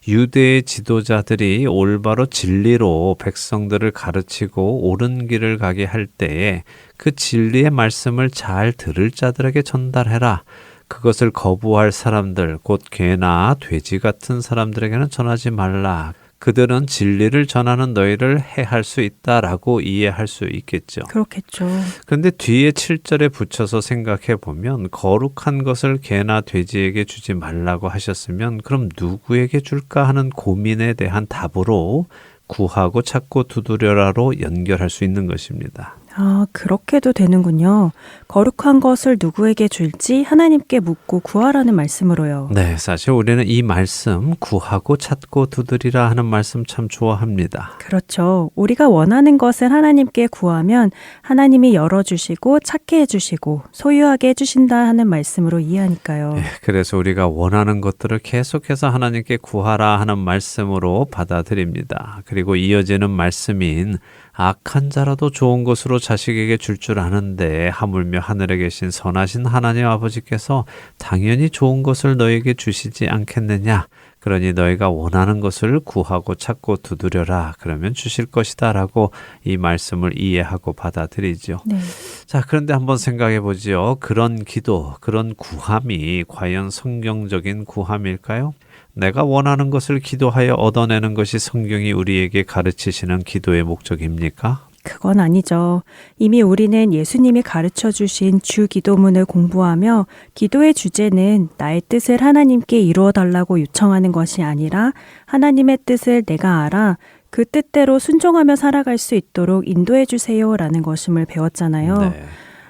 유대의 지도자들이 올바로 진리로 백성들을 가르치고 옳은 길을 가게 할 때에 그 진리의 말씀을 잘 들을 자들에게 전달해라. 그것을 거부할 사람들, 곧 개나 돼지 같은 사람들에게는 전하지 말라. 그들은 진리를 전하는 너희를 해할 수 있다라고 이해할 수 있겠죠. 그렇겠죠. 그런데 뒤에 7절에 붙여서 생각해 보면 거룩한 것을 개나 돼지에게 주지 말라고 하셨으면 그럼 누구에게 줄까 하는 고민에 대한 답으로 구하고 찾고 두드려라로 연결할 수 있는 것입니다. 아, 그렇게도 되는군요. 거룩한 것을 누구에게 줄지 하나님께 묻고 구하라는 말씀으로요. 네, 사실 우리는 이 말씀 구하고 찾고 두드리라 하는 말씀 참 좋아합니다. 그렇죠. 우리가 원하는 것을 하나님께 구하면 하나님이 열어주시고 찾게 해주시고 소유하게 해주신다 하는 말씀으로 이해하니까요. 네, 그래서 우리가 원하는 것들을 계속해서 하나님께 구하라 하는 말씀으로 받아들입니다. 그리고 이어지는 말씀인 악한 자라도 좋은 것으로 자식에게 줄 줄 아는데 하물며 하늘에 계신 선하신 하나님 아버지께서 당연히 좋은 것을 너에게 주시지 않겠느냐. 그러니 너희가 원하는 것을 구하고 찾고 두드려라. 그러면 주실 것이다 라고 이 말씀을 이해하고 받아들이죠. 네. 자, 그런데 한번 생각해 보지요. 그런 기도, 그런 구함이 과연 성경적인 구함일까요? 내가 원하는 것을 기도하여 얻어내는 것이 성경이 우리에게 가르치시는 기도의 목적입니까? 그건 아니죠. 이미 우리는 예수님이 가르쳐 주신 주 기도문을 공부하며 기도의 주제는 나의 뜻을 하나님께 이루어 달라고 요청하는 것이 아니라 하나님의 뜻을 내가 알아 그 뜻대로 순종하며 살아갈 수 있도록 인도해 주세요라는 것임을 배웠잖아요. 네.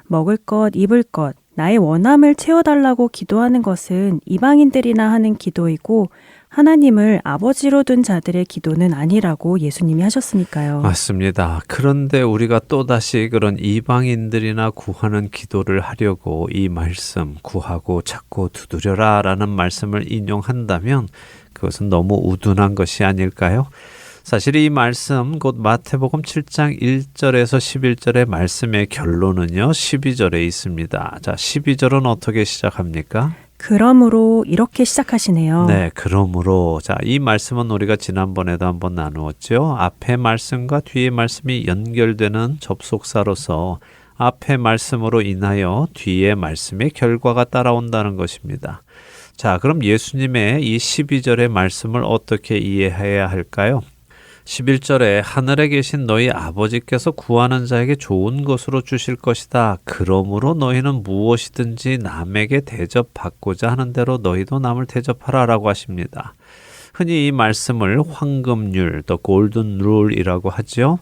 먹을 것, 입을 것, 나의 원함을 채워달라고 기도하는 것은 이방인들이나 하는 기도이고 하나님을 아버지로 둔 자들의 기도는 아니라고 예수님이 하셨으니까요. 맞습니다. 그런데 우리가 또다시 그런 이방인들이나 구하는 기도를 하려고 이 말씀 구하고 찾고 두드려라 라는 말씀을 인용한다면 그것은 너무 우둔한 것이 아닐까요? 사실 이 말씀 곧 마태복음 7장 1절에서 11절의 말씀의 결론은요 12절에 있습니다. 자, 12절은 어떻게 시작합니까? 그러므로 이렇게 시작하시네요. 네, 그러므로 자, 이 말씀은 우리가 지난번에도 한번 나누었죠. 앞에 말씀과 뒤에 말씀이 연결되는 접속사로서 앞의 말씀으로 인하여 뒤의 말씀의 결과가 따라온다는 것입니다. 자, 그럼 예수님의 이 12절의 말씀을 어떻게 이해해야 할까요? 11절에 하늘에 계신 너희 아버지께서 구하는 자에게 좋은 것으로 주실 것이다. 그러므로 너희는 무엇이든지 남에게 대접받고자 하는 대로 너희도 남을 대접하라 라고 하십니다. 흔히 이 말씀을 황금률, 또 골든 룰이라고 하죠.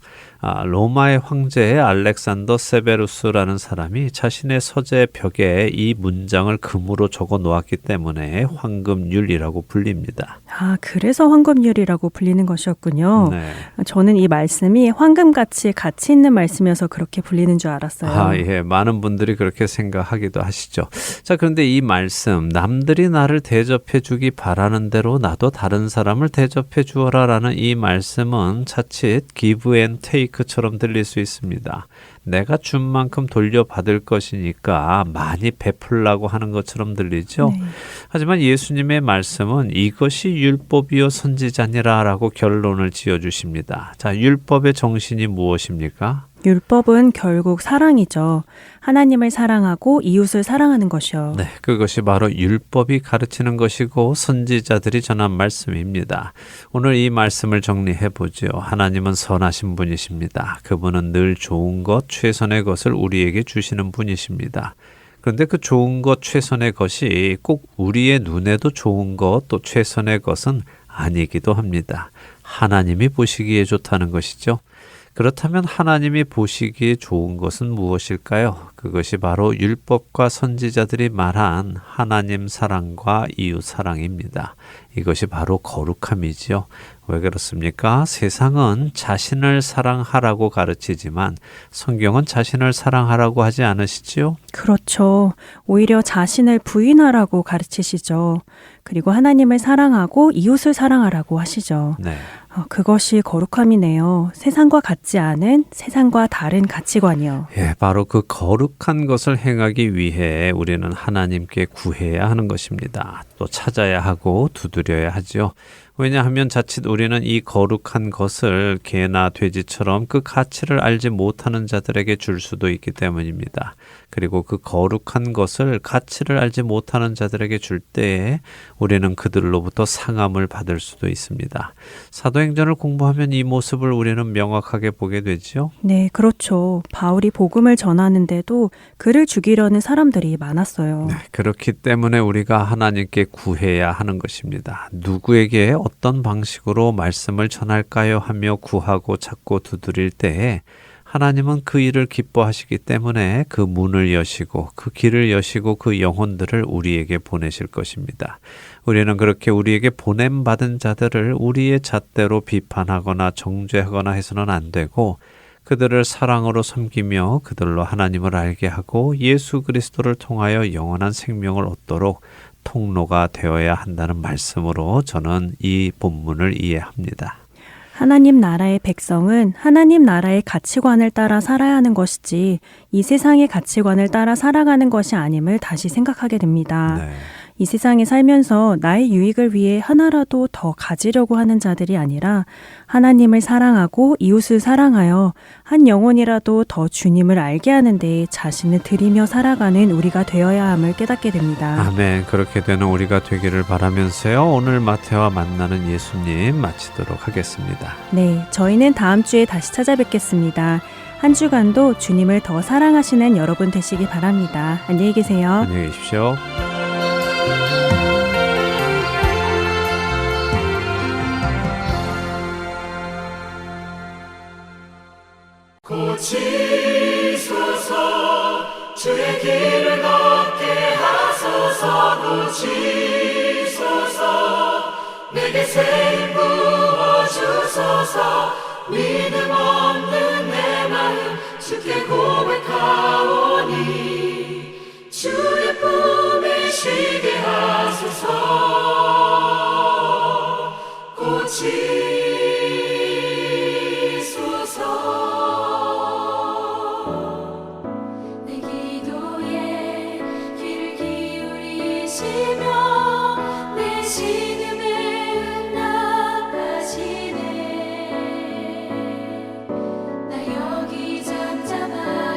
로마의 황제 알렉산더 세베루스라는 사람이 자신의 서재 벽에 이 문장을 금으로 적어 놓았기 때문에 황금률이라고 불립니다. 그래서 황금률이라고 불리는 것이었군요. 네. 저는 이 말씀이 황금같이 가치 있는 말씀이어서 그렇게 불리는 줄 알았어요. 예, 많은 분들이 그렇게 생각하기도 하시죠. 자, 그런데 이 말씀, 남들이 나를 대접해 주기 바라는 대로 나도 다른 사람을 대접해 주어라라는 이 말씀은 자칫 give and take처럼 들릴 수 있습니다. 내가 준 만큼 돌려받을 것이니까 많이 베풀라고 하는 것처럼 들리죠. 네. 하지만 예수님의 말씀은 이것이 율법이요 선지자니라 라고 결론을 지어주십니다. 자, 율법의 정신이 무엇입니까? 율법은 결국 사랑이죠. 하나님을 사랑하고 이웃을 사랑하는 것이요. 네, 그것이 바로 율법이 가르치는 것이고 선지자들이 전한 말씀입니다. 오늘 이 말씀을 정리해 보죠. 하나님은 선하신 분이십니다. 그분은 늘 좋은 것, 최선의 것을 우리에게 주시는 분이십니다. 그런데 그 좋은 것, 최선의 것이 꼭 우리의 눈에도 좋은 것, 또 최선의 것은 아니기도 합니다. 하나님이 보시기에 좋다는 것이죠. 그렇다면 하나님이 보시기에 좋은 것은 무엇일까요? 그것이 바로 율법과 선지자들이 말한 하나님 사랑과 이웃 사랑입니다. 이것이 바로 거룩함이지요. 왜 그렇습니까? 세상은 자신을 사랑하라고 가르치지만 성경은 자신을 사랑하라고 하지 않으시지요? 그렇죠. 오히려 자신을 부인하라고 가르치시죠. 그리고 하나님을 사랑하고 이웃을 사랑하라고 하시죠. 네. 그것이 거룩함이네요. 세상과 같지 않은 세상과 다른 가치관이요. 예, 바로 그 거룩한 것을 행하기 위해 우리는 하나님께 구해야 하는 것입니다. 또 찾아야 하고 두드려야 하죠. 왜냐하면 자칫 우리는 이 거룩한 것을 개나 돼지처럼 그 가치를 알지 못하는 자들에게 줄 수도 있기 때문입니다. 그리고 그 거룩한 것을 가치를 알지 못하는 자들에게 줄 때에 우리는 그들로부터 상함을 받을 수도 있습니다. 사도행전을 공부하면 이 모습을 우리는 명확하게 보게 되죠. 네, 그렇죠. 바울이 복음을 전하는데도 그를 죽이려는 사람들이 많았어요. 네, 그렇기 때문에 우리가 하나님께 구해야 하는 것입니다. 누구에게 어떤 방식으로 말씀을 전할까요 하며 구하고 찾고 두드릴 때에 하나님은 그 일을 기뻐하시기 때문에 그 문을 여시고 그 길을 여시고 그 영혼들을 우리에게 보내실 것입니다. 우리는 그렇게 우리에게 보냄받은 자들을 우리의 잣대로 비판하거나 정죄하거나 해서는 안 되고 그들을 사랑으로 섬기며 그들로 하나님을 알게 하고 예수 그리스도를 통하여 영원한 생명을 얻도록 통로가 되어야 한다는 말씀으로 저는 이 본문을 이해합니다. 하나님 나라의 백성은 하나님 나라의 가치관을 따라 살아야 하는 것이지 이 세상의 가치관을 따라 살아가는 것이 아님을 다시 생각하게 됩니다. 네. 이 세상에 살면서 나의 유익을 위해 하나라도 더 가지려고 하는 자들이 아니라 하나님을 사랑하고 이웃을 사랑하여 한 영혼이라도 더 주님을 알게 하는 데 자신을 들이며 살아가는 우리가 되어야 함을 깨닫게 됩니다. 아멘. 그렇게 되는 우리가 되기를 바라면서요. 오늘 마태와 만나는 예수님 마치도록 하겠습니다. 네, 저희는 다음 주에 다시 찾아뵙겠습니다. 한 주간도 주님을 더 사랑하시는 여러분 되시기 바랍니다. 안녕히 계세요. 안녕히 계십시오. 고치소서 주의 길을 걷게 하소서 고치소서 내게 새 부어주소서 믿음 없는 내 마음 주께 고백하오니 주의 품에 쉬게 하소서 내 기도에 귀를 기울이시며 내 신음을 응답하시네 나 여기 잠잠하오니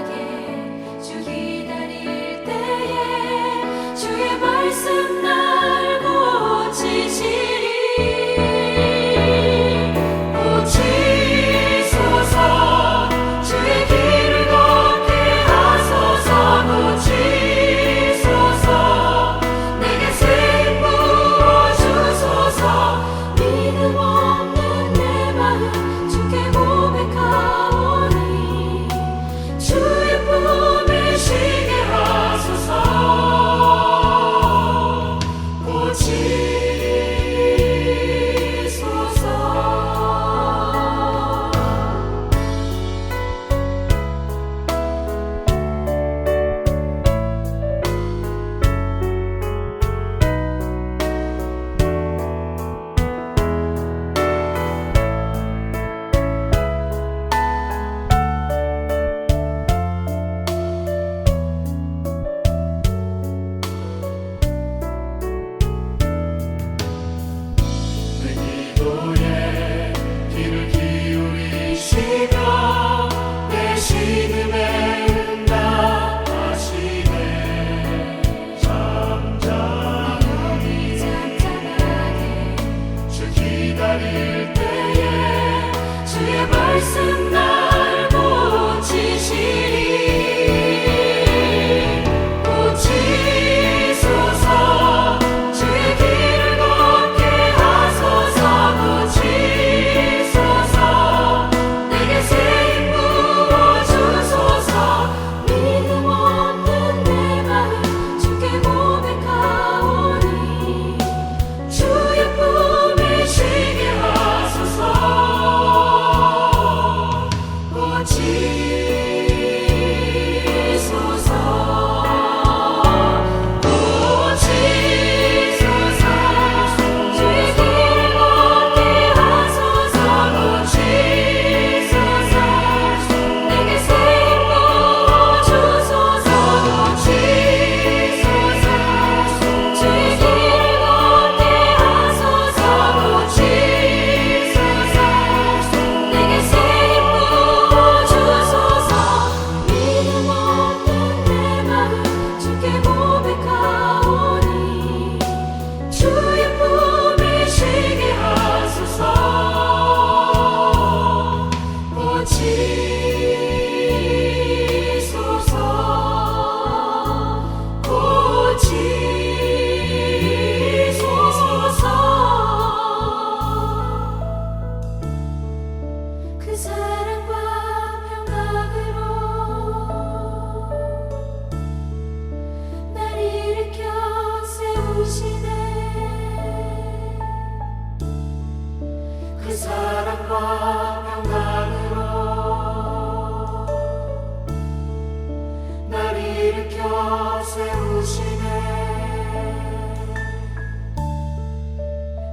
일으켜 세우시네.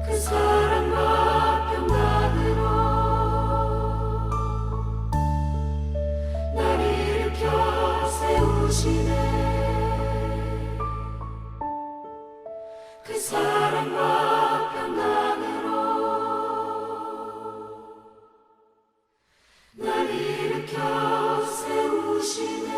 그 사랑과 평강으로 날 일으켜 세우시네. 그 사랑과 평강으로 날 일으켜 세우시네.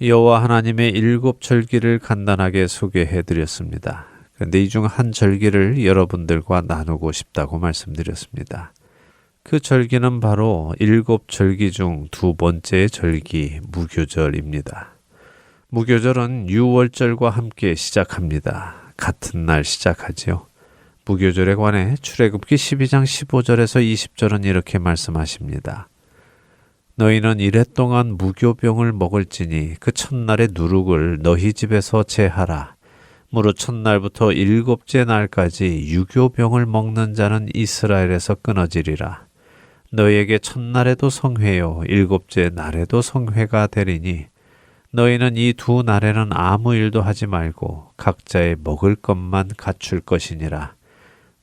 여호와 하나님의 7절기를 간단하게 소개해 드렸습니다. 그런데 이 중 한 절기를 여러분들과 나누고 싶다고 말씀드렸습니다. 그 절기는 바로 7절기 중 두 번째 절기 무교절입니다. 무교절은 유월절과 함께 시작합니다. 같은 날 시작하지요. 무교절에 관해 출애굽기 12장 15절에서 20절은 이렇게 말씀하십니다. 너희는 이랫동안 무교병을 먹을지니 그 첫날의 누룩을 너희 집에서 제하라. 무릇 첫날부터 7째 날까지 유교병을 먹는 자는 이스라엘에서 끊어지리라. 너희에게 첫날에도 성회요 7째 날에도 성회가 되리니 너희는 이 두 날에는 아무 일도 하지 말고 각자의 먹을 것만 갖출 것이니라.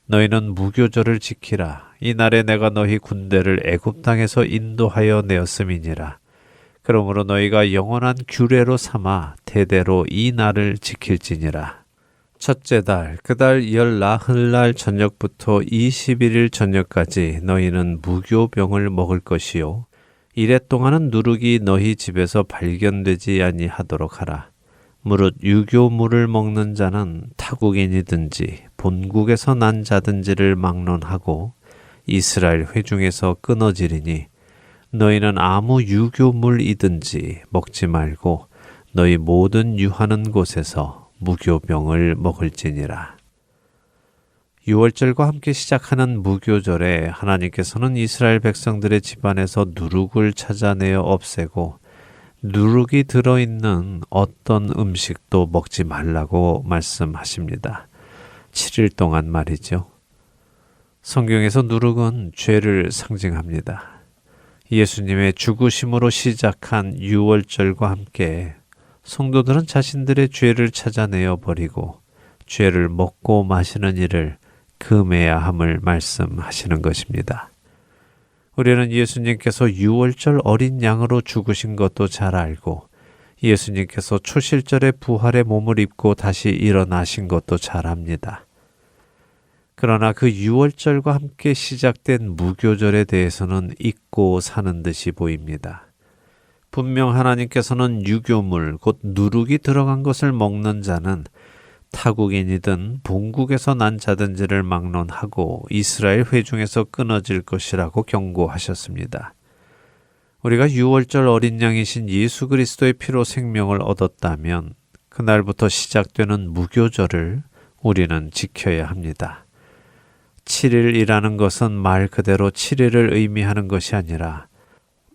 너희는 무교절을 지키라. 이 날에 내가 너희 군대를 애굽 땅에서 인도하여 내었음이니라. 그러므로 너희가 영원한 규례로 삼아 대대로 이 날을 지킬지니라. 첫째 달, 그달 열 나흘날 저녁부터 21일 저녁까지 너희는 무교병을 먹을 것이요. 이래 동안은 누룩이 너희 집에서 발견되지 아니하도록 하라. 무릇 유교물을 먹는 자는 타국인이든지 본국에서 난 자든지를 막론하고 이스라엘 회중에서 끊어지리니 너희는 아무 유교물이든지 먹지 말고 너희 모든 유하는 곳에서 무교병을 먹을지니라. 유월절과 함께 시작하는 무교절에 하나님께서는 이스라엘 백성들의 집안에서 누룩을 찾아내어 없애고 누룩이 들어있는 어떤 음식도 먹지 말라고 말씀하십니다. 7일 동안 말이죠. 성경에서 누룩은 죄를 상징합니다. 예수님의 죽으심으로 시작한 유월절과 함께 성도들은 자신들의 죄를 찾아내어 버리고 죄를 먹고 마시는 일을 금해야 함을 말씀하시는 것입니다. 우리는 예수님께서 유월절 어린 양으로 죽으신 것도 잘 알고 예수님께서 초실절에 부활의 몸을 입고 다시 일어나신 것도 잘 압니다. 그러나 그 유월절과 함께 시작된 무교절에 대해서는 잊고 사는 듯이 보입니다. 분명 하나님께서는 유교물, 곧 누룩이 들어간 것을 먹는 자는 타국인이든 본국에서 난 자든지를 막론하고 이스라엘 회중에서 끊어질 것이라고 경고하셨습니다. 우리가 유월절 어린 양이신 예수 그리스도의 피로 생명을 얻었다면 그날부터 시작되는 무교절을 우리는 지켜야 합니다. 7일이라는 것은 말 그대로 7일을 의미하는 것이 아니라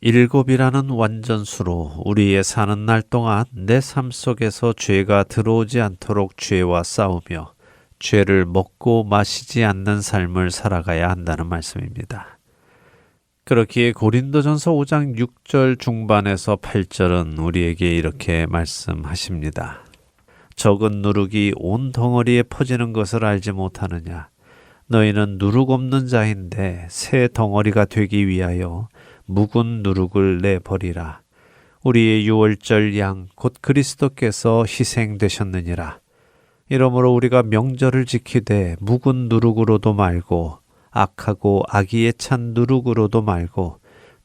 7이라는 완전수로 우리의 사는 날 동안 내 삶 속에서 죄가 들어오지 않도록 죄와 싸우며 죄를 먹고 마시지 않는 삶을 살아가야 한다는 말씀입니다. 그렇기에 고린도전서 5장 6절 중반에서 8절은 우리에게 이렇게 말씀하십니다. 적은 누룩이 온 덩어리에 퍼지는 것을 알지 못하느냐? 너희는 누룩 없는 자인데 새 덩어리가 되기 위하여 묵은 누룩을 내버리라. 우리의 유월절 양 곧 그리스도께서 희생되셨느니라. 이러므로 우리가 명절을 지키되 묵은 누룩으로도 말고 악하고 악의에 찬 누룩으로도 말고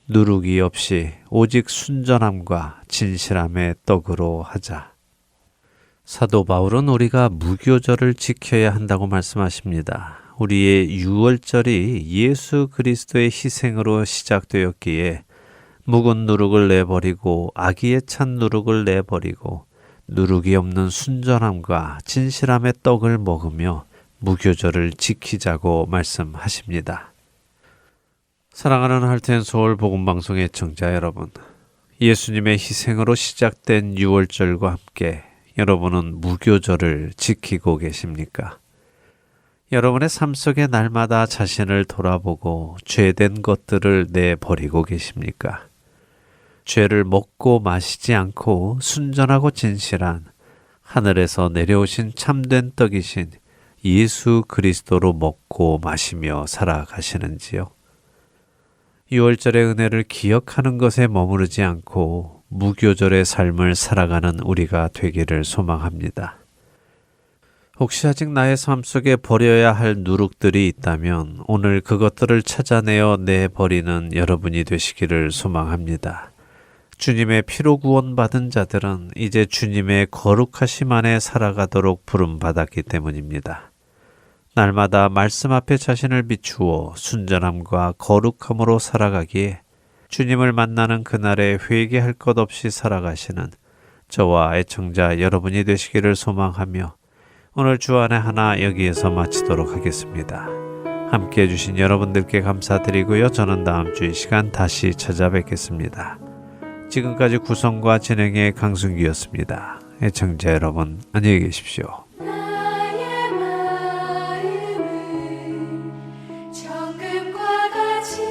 누룩이 없이 오직 순전함과 진실함의 떡으로 하자. 사도 바울은 우리가 무교절을 지켜야 한다고 말씀하십니다. 우리의 유월절이 예수 그리스도의 희생으로 시작되었기에 묵은 누룩을 내버리고 악의에 찬 누룩을 내버리고 누룩이 없는 순전함과 진실함의 떡을 먹으며 무교절을 지키자고 말씀하십니다. 사랑하는 할텐서울 복음방송의 청자 여러분, 예수님의 희생으로 시작된 유월절과 함께 여러분은 무교절을 지키고 계십니까? 여러분의 삶 속에 날마다 자신을 돌아보고 죄된 것들을 내버리고 계십니까? 죄를 먹고 마시지 않고 순전하고 진실한 하늘에서 내려오신 참된 떡이신 예수 그리스도로 먹고 마시며 살아가시는지요? 6월절의 은혜를 기억하는 것에 머무르지 않고 무교절의 삶을 살아가는 우리가 되기를 소망합니다. 혹시 아직 나의 삶 속에 버려야 할 누룩들이 있다면 오늘 그것들을 찾아내어 내버리는 여러분이 되시기를 소망합니다. 주님의 피로 구원받은 자들은 이제 주님의 거룩하심 안에 살아가도록 부름받았기 때문입니다. 날마다 말씀 앞에 자신을 비추어 순전함과 거룩함으로 살아가기에 주님을 만나는 그날에 회개할 것 없이 살아가시는 저와 애청자 여러분이 되시기를 소망하며 오늘 주안의 하나 여기에서 마치도록 하겠습니다. 함께해 주신 여러분들께 감사드리고요. 저는 다음 주 이 시간 다시 찾아뵙겠습니다. 지금까지 구성과 진행의 강순기였습니다. 애청자 여러분 안녕히 계십시오. 나의 마음을 정금과 같이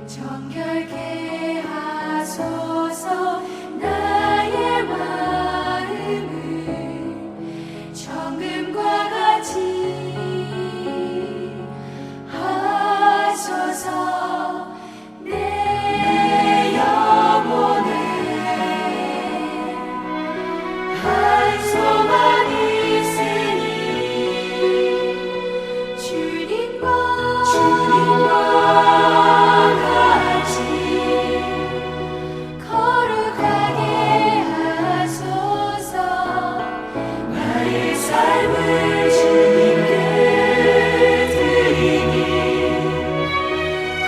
정결케 하소서. 나의 마음을 정금과 같이 하소서. 내 영혼을 한 소망 있으니 주님과 같이 거룩하게 하소서. 나의 삶을 주님께 드리니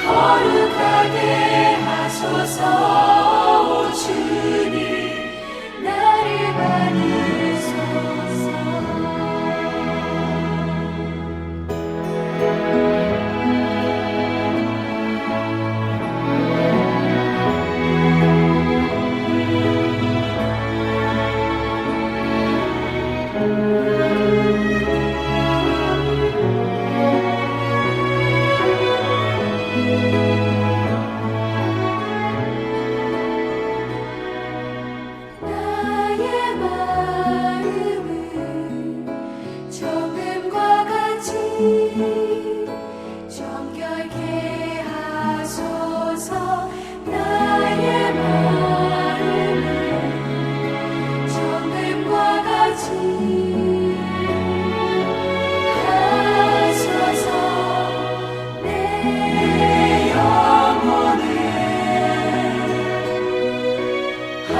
거룩하게 하소서. 오 주님 나를 받으소서. 나의 마음을 정금과 같이 정결케 하소서. 나의 마음을 정금과 같이 하소서. 내 영혼을 한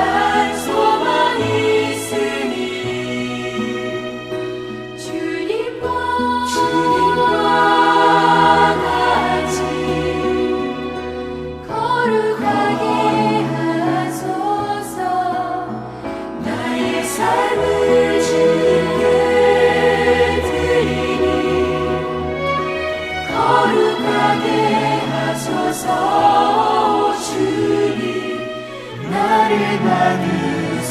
소망 있으니 주님과 같이 거룩하게 하소서. 나의 삶을 주님께 드리니 거룩하게 하소서. 오 주님 나를 받으소서.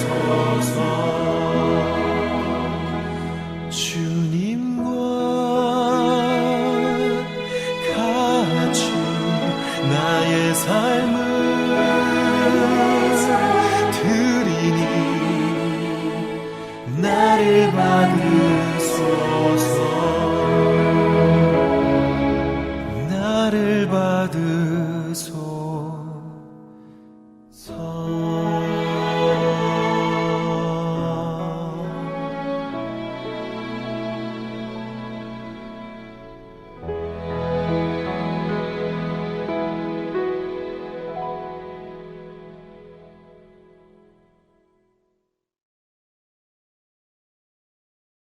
주님과 같이 나의 삶을